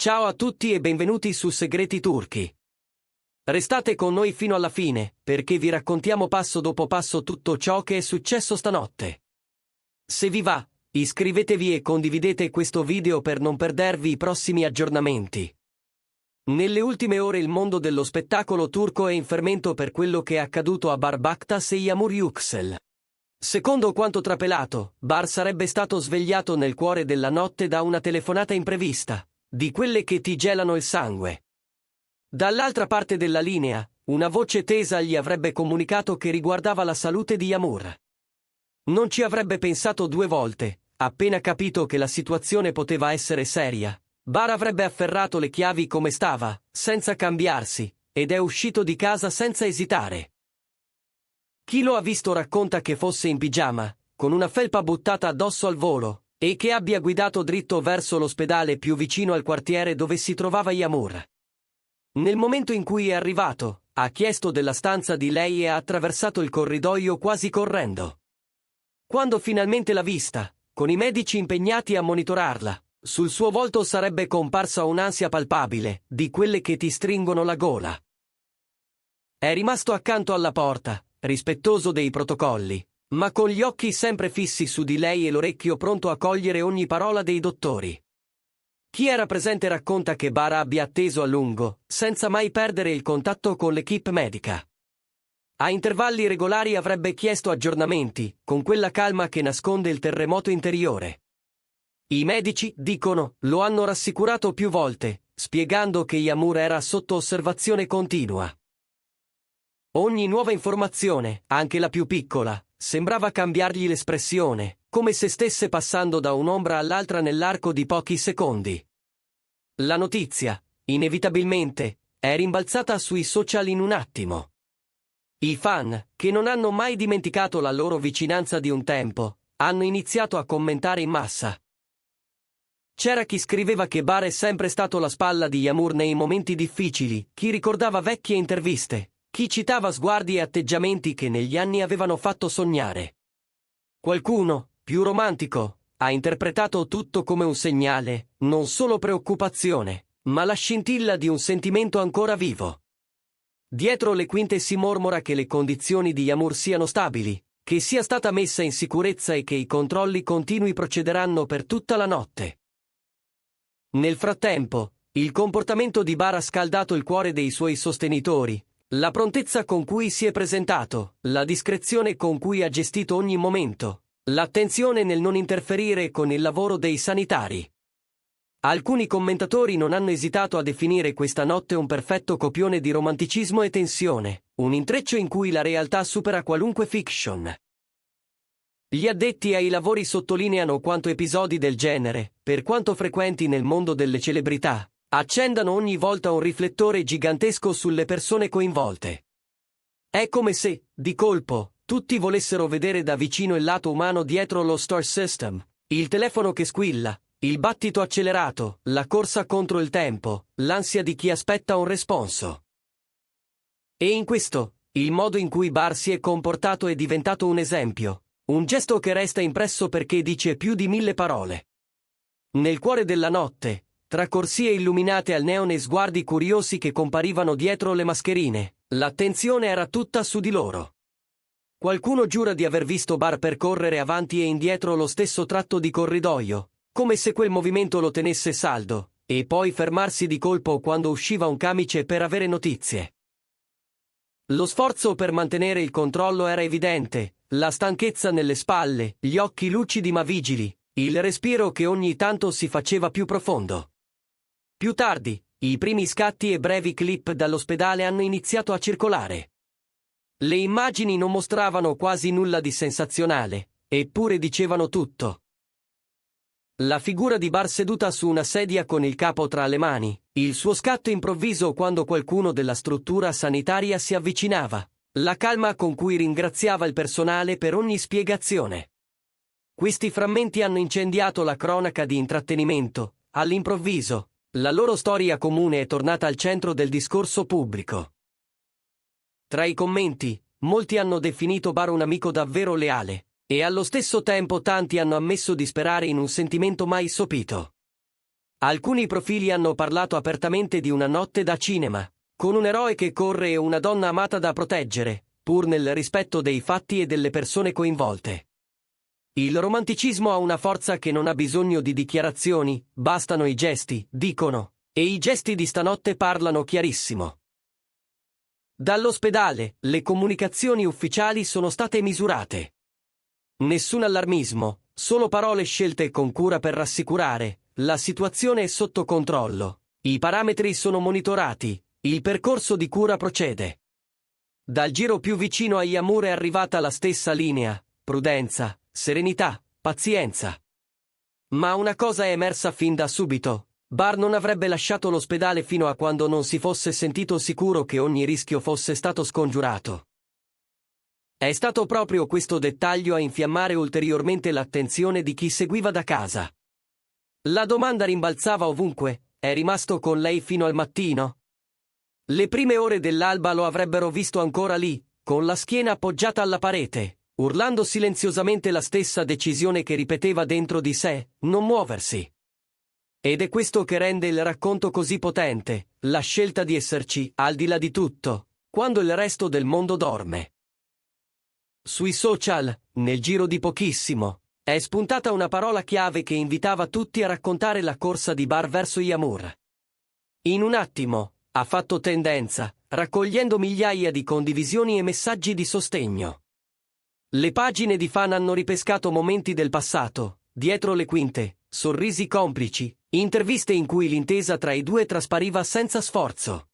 Ciao a tutti e benvenuti su Segreti Turchi. Restate con noi fino alla fine, perché vi raccontiamo passo dopo passo tutto ciò che è successo stanotte. Se vi va, iscrivetevi e condividete questo video per non perdervi i prossimi aggiornamenti. Nelle ultime ore il mondo dello spettacolo turco è in fermento per quello che è accaduto a Bar Baktas e Yağmur Yüksel. Secondo quanto trapelato, Bar sarebbe stato svegliato nel cuore della notte da una telefonata imprevista, di quelle che ti gelano il sangue. Dall'altra parte della linea, una voce tesa gli avrebbe comunicato che riguardava la salute di Yağmur. Non ci avrebbe pensato due volte, appena capito che la situazione poteva essere seria. Bar avrebbe afferrato le chiavi come stava, senza cambiarsi, ed è uscito di casa senza esitare. Chi lo ha visto racconta che fosse in pigiama, con una felpa buttata addosso al volo, e che abbia guidato dritto verso l'ospedale più vicino al quartiere dove si trovava Yağmur. Nel momento in cui è arrivato, ha chiesto della stanza di lei e ha attraversato il corridoio quasi correndo. Quando finalmente l'ha vista, con i medici impegnati a monitorarla, sul suo volto sarebbe comparsa un'ansia palpabile, di quelle che ti stringono la gola. È rimasto accanto alla porta, rispettoso dei protocolli, ma con gli occhi sempre fissi su di lei e l'orecchio pronto a cogliere ogni parola dei dottori. Chi era presente racconta che Bar abbia atteso a lungo, senza mai perdere il contatto con l'equipe medica. A intervalli regolari avrebbe chiesto aggiornamenti, con quella calma che nasconde il terremoto interiore. I medici, dicono, lo hanno rassicurato più volte, spiegando che Yağmur era sotto osservazione continua. Ogni nuova informazione, anche la più piccola, sembrava cambiargli l'espressione, come se stesse passando da un'ombra all'altra nell'arco di pochi secondi. La notizia, inevitabilmente, è rimbalzata sui social in un attimo. I fan, che non hanno mai dimenticato la loro vicinanza di un tempo, hanno iniziato a commentare in massa. C'era chi scriveva che Bar è sempre stato la spalla di Yağmur nei momenti difficili, chi ricordava vecchie interviste, chi citava sguardi e atteggiamenti che negli anni avevano fatto sognare. Qualcuno, più romantico, ha interpretato tutto come un segnale, non solo preoccupazione, ma la scintilla di un sentimento ancora vivo. Dietro le quinte si mormora che le condizioni di Yağmur siano stabili, che sia stata messa in sicurezza e che i controlli continui procederanno per tutta la notte. Nel frattempo, il comportamento di Bar ha scaldato il cuore dei suoi sostenitori. La prontezza con cui si è presentato, la discrezione con cui ha gestito ogni momento, l'attenzione nel non interferire con il lavoro dei sanitari. Alcuni commentatori non hanno esitato a definire questa notte un perfetto copione di romanticismo e tensione, un intreccio in cui la realtà supera qualunque fiction. Gli addetti ai lavori sottolineano quanto episodi del genere, per quanto frequenti nel mondo delle celebrità, accendano ogni volta un riflettore gigantesco sulle persone coinvolte. È come se, di colpo, tutti volessero vedere da vicino il lato umano dietro lo star system, il telefono che squilla, il battito accelerato, la corsa contro il tempo, l'ansia di chi aspetta un responso. E in questo, il modo in cui Bar si è comportato è diventato un esempio, un gesto che resta impresso perché dice più di 1000 parole. Nel cuore della notte, tra corsie illuminate al neon e sguardi curiosi che comparivano dietro le mascherine, l'attenzione era tutta su di loro. Qualcuno giura di aver visto Bar percorrere avanti e indietro lo stesso tratto di corridoio, come se quel movimento lo tenesse saldo, e poi fermarsi di colpo quando usciva un camice per avere notizie. Lo sforzo per mantenere il controllo era evidente, la stanchezza nelle spalle, gli occhi lucidi ma vigili, il respiro che ogni tanto si faceva più profondo. Più tardi, i primi scatti e brevi clip dall'ospedale hanno iniziato a circolare. Le immagini non mostravano quasi nulla di sensazionale, eppure dicevano tutto. La figura di Bar seduta su una sedia con il capo tra le mani, il suo scatto improvviso quando qualcuno della struttura sanitaria si avvicinava, la calma con cui ringraziava il personale per ogni spiegazione. Questi frammenti hanno incendiato la cronaca di intrattenimento, all'improvviso. La loro storia comune è tornata al centro del discorso pubblico. Tra i commenti, molti hanno definito Bar un amico davvero leale, e allo stesso tempo tanti hanno ammesso di sperare in un sentimento mai sopito. Alcuni profili hanno parlato apertamente di una notte da cinema, con un eroe che corre e una donna amata da proteggere, pur nel rispetto dei fatti e delle persone coinvolte. Il romanticismo ha una forza che non ha bisogno di dichiarazioni, bastano i gesti, dicono, e i gesti di stanotte parlano chiarissimo. Dall'ospedale, le comunicazioni ufficiali sono state misurate. Nessun allarmismo, solo parole scelte con cura per rassicurare, la situazione è sotto controllo, i parametri sono monitorati, il percorso di cura procede. Dal giro più vicino a Yamur è arrivata la stessa linea, prudenza, serenità, pazienza. Ma una cosa è emersa fin da subito. Bar non avrebbe lasciato l'ospedale fino a quando non si fosse sentito sicuro che ogni rischio fosse stato scongiurato. È stato proprio questo dettaglio a infiammare ulteriormente l'attenzione di chi seguiva da casa. La domanda rimbalzava ovunque: è rimasto con lei fino al mattino? Le prime ore dell'alba lo avrebbero visto ancora lì, con la schiena appoggiata alla parete, urlando silenziosamente la stessa decisione che ripeteva dentro di sé: non muoversi. Ed è questo che rende il racconto così potente, la scelta di esserci, al di là di tutto, quando il resto del mondo dorme. Sui social, nel giro di pochissimo, è spuntata una parola chiave che invitava tutti a raccontare la corsa di Bar verso Yamur. In un attimo, ha fatto tendenza, raccogliendo migliaia di condivisioni e messaggi di sostegno. Le pagine di fan hanno ripescato momenti del passato, dietro le quinte, sorrisi complici, interviste in cui l'intesa tra i due traspariva senza sforzo.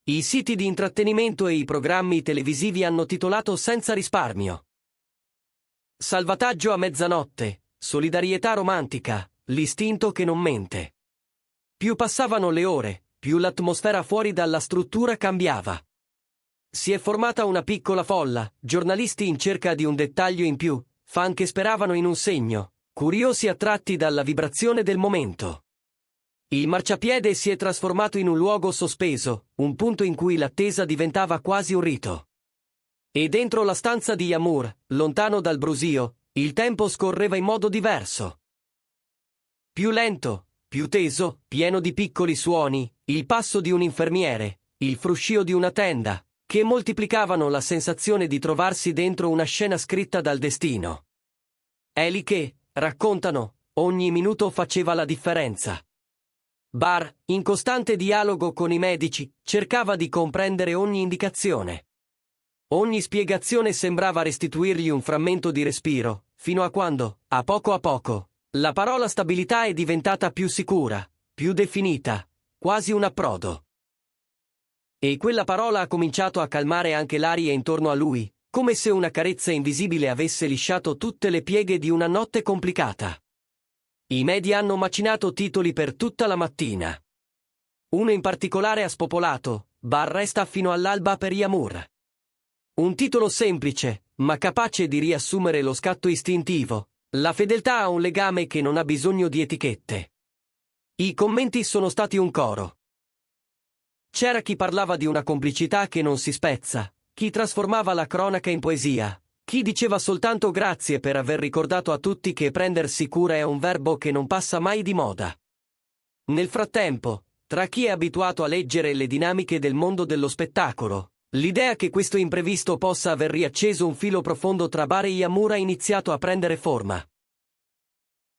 I siti di intrattenimento e i programmi televisivi hanno titolato senza risparmio: salvataggio a mezzanotte, solidarietà romantica, l'istinto che non mente. Più passavano le ore, più l'atmosfera fuori dalla struttura cambiava. Si è formata una piccola folla, giornalisti in cerca di un dettaglio in più, fan che speravano in un segno, curiosi attratti dalla vibrazione del momento. Il marciapiede si è trasformato in un luogo sospeso, un punto in cui l'attesa diventava quasi un rito. E dentro la stanza di Yamur, lontano dal brusio, il tempo scorreva in modo diverso. Più lento, più teso, pieno di piccoli suoni, il passo di un infermiere, il fruscio di una tenda, che moltiplicavano la sensazione di trovarsi dentro una scena scritta dal destino. È lì che, raccontano, ogni minuto faceva la differenza. Bar, in costante dialogo con i medici, cercava di comprendere ogni indicazione. Ogni spiegazione sembrava restituirgli un frammento di respiro, fino a quando, a poco, la parola stabilità è diventata più sicura, più definita, quasi un approdo. E quella parola ha cominciato a calmare anche l'aria intorno a lui, come se una carezza invisibile avesse lisciato tutte le pieghe di una notte complicata. I media hanno macinato titoli per tutta la mattina. Uno in particolare ha spopolato: Bar resta fino all'alba per Yamur. Un titolo semplice, ma capace di riassumere lo scatto istintivo, la fedeltà a un legame che non ha bisogno di etichette. I commenti sono stati un coro. C'era chi parlava di una complicità che non si spezza, chi trasformava la cronaca in poesia, chi diceva soltanto grazie per aver ricordato a tutti che prendersi cura è un verbo che non passa mai di moda. Nel frattempo, tra chi è abituato a leggere le dinamiche del mondo dello spettacolo, l'idea che questo imprevisto possa aver riacceso un filo profondo tra Bar e Yamur ha iniziato a prendere forma.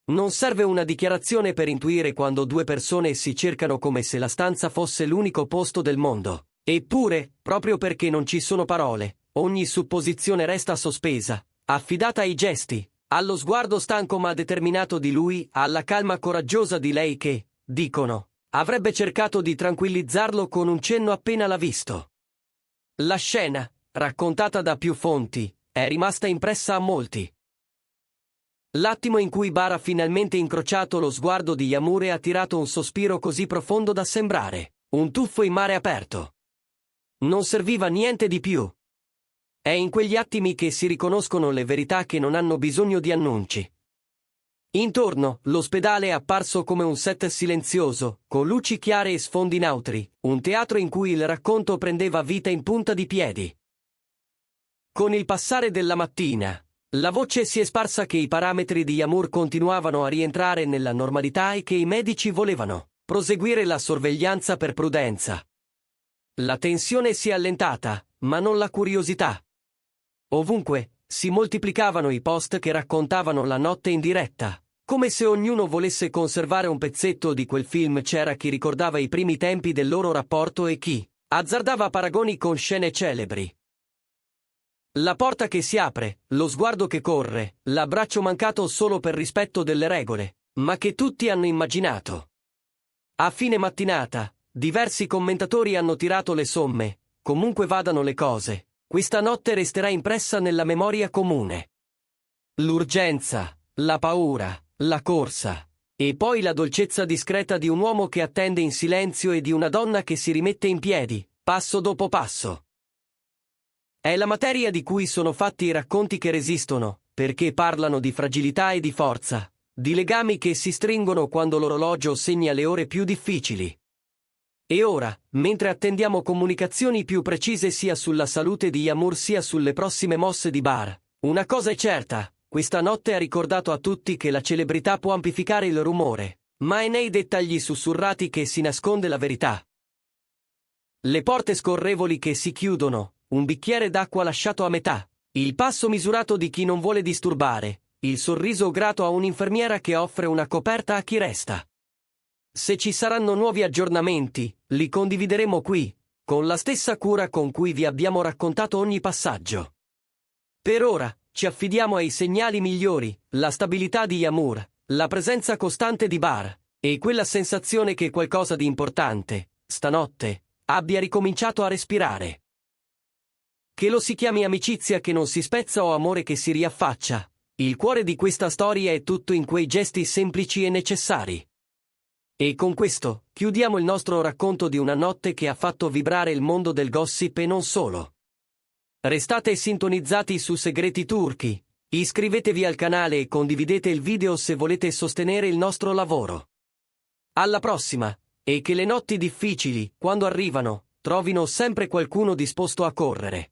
Non serve una dichiarazione per intuire quando due persone si cercano come se la stanza fosse l'unico posto del mondo. Eppure, proprio perché non ci sono parole, ogni supposizione resta sospesa, affidata ai gesti, allo sguardo stanco ma determinato di lui, alla calma coraggiosa di lei che, dicono, avrebbe cercato di tranquillizzarlo con un cenno appena l'ha visto. La scena, raccontata da più fonti, è rimasta impressa a molti. L'attimo in cui Bar ha finalmente incrociato lo sguardo di Yamur ha tirato un sospiro così profondo da sembrare un tuffo in mare aperto. Non serviva niente di più. È in quegli attimi che si riconoscono le verità che non hanno bisogno di annunci. Intorno, l'ospedale è apparso come un set silenzioso, con luci chiare e sfondi neutri, un teatro in cui il racconto prendeva vita in punta di piedi. Con il passare della mattina, La voce si è sparsa che i parametri di Yamur continuavano a rientrare nella normalità e che i medici volevano proseguire la sorveglianza per prudenza. La tensione si è allentata, ma non la curiosità. Ovunque si moltiplicavano i post che raccontavano la notte in diretta, come se ognuno volesse conservare un pezzetto di quel film. C'era chi ricordava i primi tempi del loro rapporto e chi azzardava paragoni con scene celebri. La porta che si apre, lo sguardo che corre, l'abbraccio mancato solo per rispetto delle regole, ma che tutti hanno immaginato. A fine mattinata, diversi commentatori hanno tirato le somme. Comunque vadano le cose, questa notte resterà impressa nella memoria comune. L'urgenza, la paura, la corsa, e poi la dolcezza discreta di un uomo che attende in silenzio e di una donna che si rimette in piedi, passo dopo passo. È la materia di cui sono fatti i racconti che resistono, perché parlano di fragilità e di forza, di legami che si stringono quando l'orologio segna le ore più difficili. E ora, mentre attendiamo comunicazioni più precise sia sulla salute di Yamur sia sulle prossime mosse di Bar, una cosa è certa, questa notte ha ricordato a tutti che la celebrità può amplificare il rumore, ma è nei dettagli sussurrati che si nasconde la verità. Le porte scorrevoli che si chiudono, un bicchiere d'acqua lasciato a metà, il passo misurato di chi non vuole disturbare, il sorriso grato a un'infermiera che offre una coperta a chi resta. Se ci saranno nuovi aggiornamenti, li condivideremo qui, con la stessa cura con cui vi abbiamo raccontato ogni passaggio. Per ora, ci affidiamo ai segnali migliori, la stabilità di Yamur, la presenza costante di Bar, e quella sensazione che qualcosa di importante, stanotte, abbia ricominciato a respirare. Che lo si chiami amicizia che non si spezza o amore che si riaffaccia, il cuore di questa storia è tutto in quei gesti semplici e necessari. E con questo, chiudiamo il nostro racconto di una notte che ha fatto vibrare il mondo del gossip e non solo. Restate sintonizzati su Segreti Turchi, iscrivetevi al canale e condividete il video se volete sostenere il nostro lavoro. Alla prossima, e che le notti difficili, quando arrivano, trovino sempre qualcuno disposto a correre.